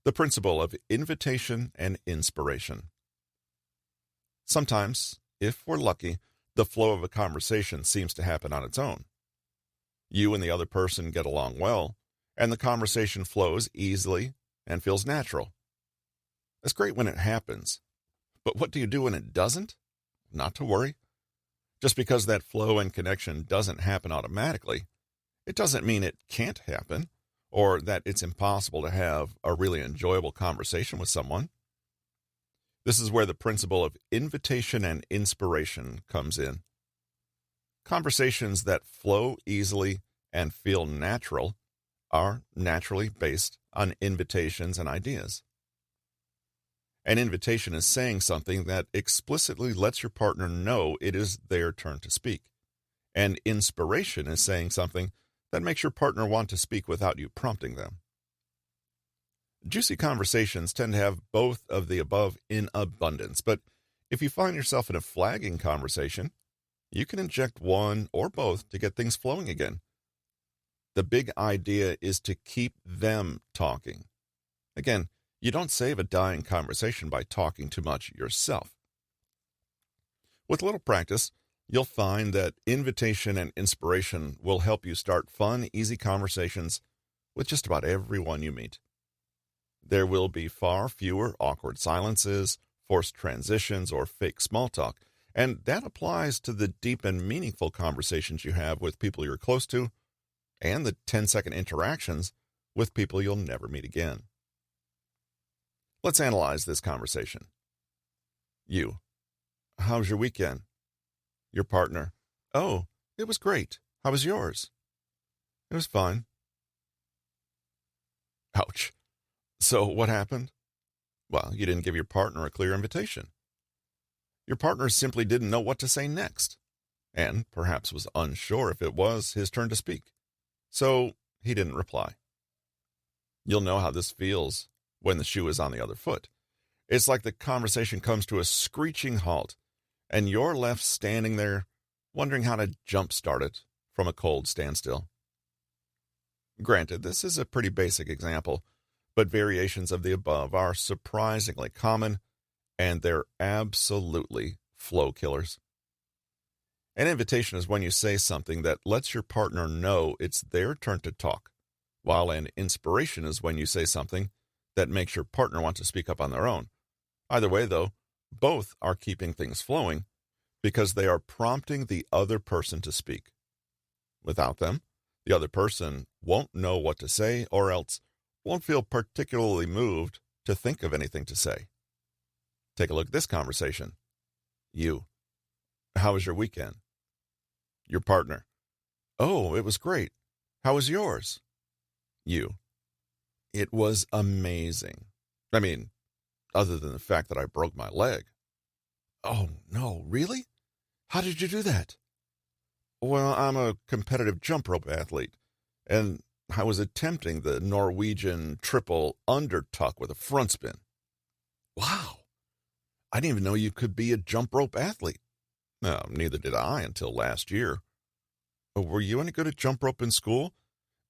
The principle of invitation and inspiration. Sometimes, if we're lucky, the flow of a conversation seems to happen on its own. You and the other person get along well, and the conversation flows easily and feels natural. It's great when it happens, but what do you do when it doesn't? Not to worry. Just because that flow and connection doesn't happen automatically, it doesn't mean it can't happen, or that it's impossible to have a really enjoyable conversation with someone. This is where the principle of invitation and inspiration comes in. Conversations that flow easily and feel natural are naturally based on invitations and ideas. An invitation is saying something that explicitly lets your partner know it is their turn to speak. And inspiration is saying something that makes your partner want to speak without you prompting them. Juicy conversations tend to have both of the above in abundance, but if you find yourself in a flagging conversation, you can inject one or both to get things flowing again. The big idea is to keep them talking. Again, you don't save a dying conversation by talking too much yourself. With a little practice, you'll find that invitation and inspiration will help you start fun, easy conversations with just about everyone you meet. There will be far fewer awkward silences, forced transitions, or fake small talk, and that applies to the deep and meaningful conversations you have with people you're close to, and the 10-second interactions with people you'll never meet again. Let's analyze this conversation. You. How's your weekend? Your partner. Oh, it was great. How was yours? It was fine. Ouch. So what happened? Well, you didn't give your partner a clear invitation. Your partner simply didn't know what to say next, and perhaps was unsure if it was his turn to speak. So he didn't reply. You'll know how this feels when the shoe is on the other foot. It's like the conversation comes to a screeching halt, and you're left standing there wondering how to jumpstart it from a cold standstill. Granted, this is a pretty basic example, but variations of the above are surprisingly common, and they're absolutely flow killers. An invitation is when you say something that lets your partner know it's their turn to talk, while an inspiration is when you say something that makes your partner want to speak up on their own. Either way, though, both are keeping things flowing because they are prompting the other person to speak. Without them, the other person won't know what to say or else won't feel particularly moved to think of anything to say. Take a look at this conversation. You. How was your weekend? Your partner. Oh, it was great. How was yours? You. It was amazing. I mean, other than the fact that I broke my leg. Oh, no, really? How did you do that? Well, I'm a competitive jump rope athlete, and I was attempting the Norwegian triple undertuck with a front spin. Wow. I didn't even know you could be a jump rope athlete. No, neither did I until last year. Were you any good at jump rope in school?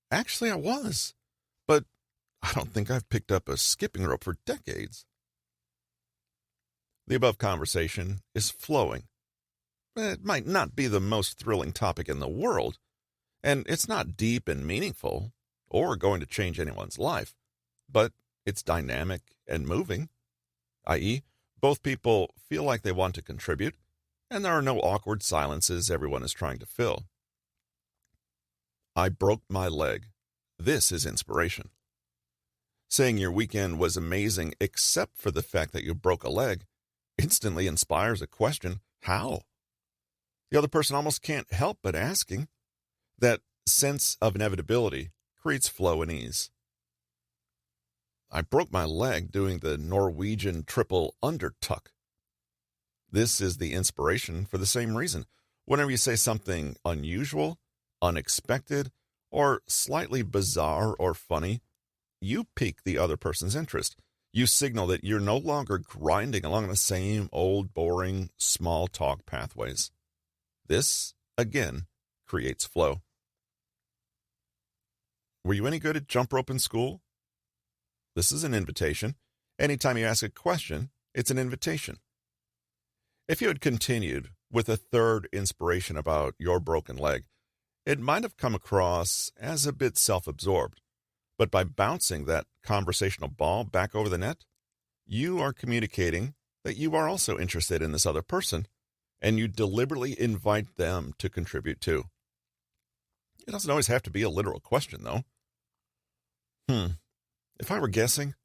Actually, I was, but I don't think I've picked up a skipping rope for decades. The above conversation is flowing. It might not be the most thrilling topic in the world, and it's not deep and meaningful or going to change anyone's life, but it's dynamic and moving, i.e., both people feel like they want to contribute, and there are no awkward silences everyone is trying to fill. I broke my leg. This is inspiration. Saying your weekend was amazing except for the fact that you broke a leg instantly inspires a question, how? The other person almost can't help but asking. That sense of inevitability creates flow and ease. I broke my leg doing the Norwegian triple undertuck. This is the inspiration for the same reason. Whenever you say something unusual, unexpected, or slightly bizarre or funny, you pique the other person's interest. You signal that you're no longer grinding along the same old, boring, small talk pathways. This, again, creates flow. Were you any good at jump rope in school? This is an invitation. Anytime you ask a question, it's an invitation. If you had continued with a third inspiration about your broken leg, it might have come across as a bit self-absorbed. But by bouncing that conversational ball back over the net, you are communicating that you are also interested in this other person, and you deliberately invite them to contribute too. It doesn't always have to be a literal question, though. If I were guessing,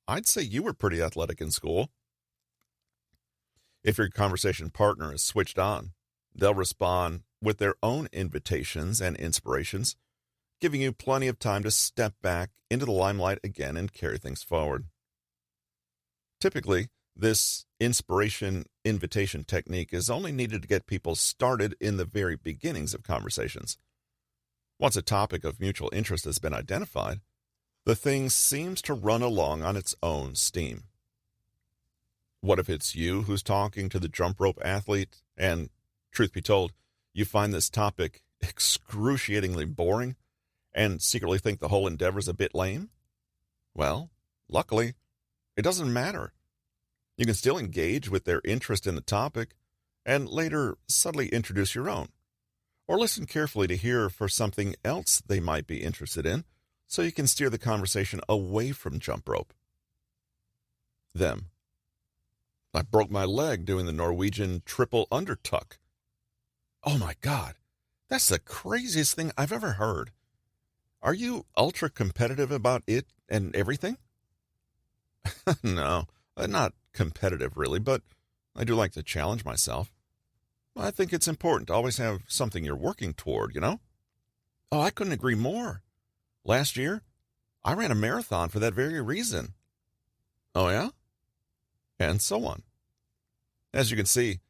I'd say you were pretty athletic in school. If your conversation partner is switched on, they'll respond with their own invitations and inspirations, giving you plenty of time to step back into the limelight again and carry things forward. Typically, this inspiration-invitation technique is only needed to get people started in the very beginnings of conversations. Once a topic of mutual interest has been identified, the thing seems to run along on its own steam. What if it's you who's talking to the jump rope athlete and, truth be told, you find this topic excruciatingly boring and secretly think the whole endeavor's a bit lame? Well, luckily, it doesn't matter. You can still engage with their interest in the topic and later subtly introduce your own, or listen carefully to hear for something else they might be interested in so you can steer the conversation away from jump rope. Them. I broke my leg doing the Norwegian triple undertuck. Oh my God, that's the craziest thing I've ever heard. Are you ultra competitive about it and everything? No, not competitive really, but I do like to challenge myself. I think it's important to always have something you're working toward, you know? Oh, I couldn't agree more. Last year, I ran a marathon for that very reason. Oh yeah? And so on. As you can see,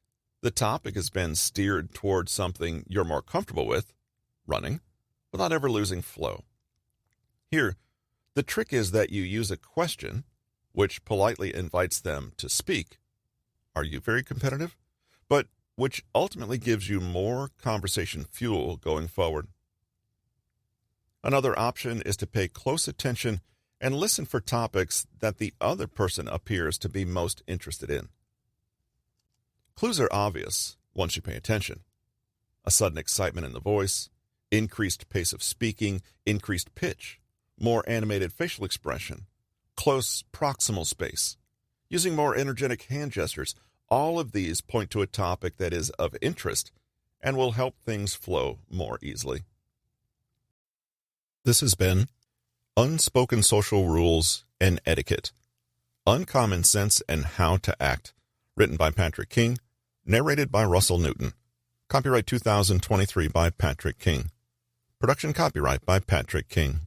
the topic has been steered towards something you're more comfortable with, running, without ever losing flow. Here, the trick is that you use a question which politely invites them to speak. Are you very competitive? But which ultimately gives you more conversation fuel going forward. Another option is to pay close attention and listen for topics that the other person appears to be most interested in. Clues are obvious once you pay attention. A sudden excitement in the voice, increased pace of speaking, increased pitch, more animated facial expression, close proximal space, using more energetic hand gestures. All of these point to a topic that is of interest and will help things flow more easily. This has been Unspoken Social Rules and Etiquette, Uncommon Sense and How to Act, written by Patrick King, narrated by Russell Newton. Copyright 2023 by Patrick King. Production copyright by Patrick King.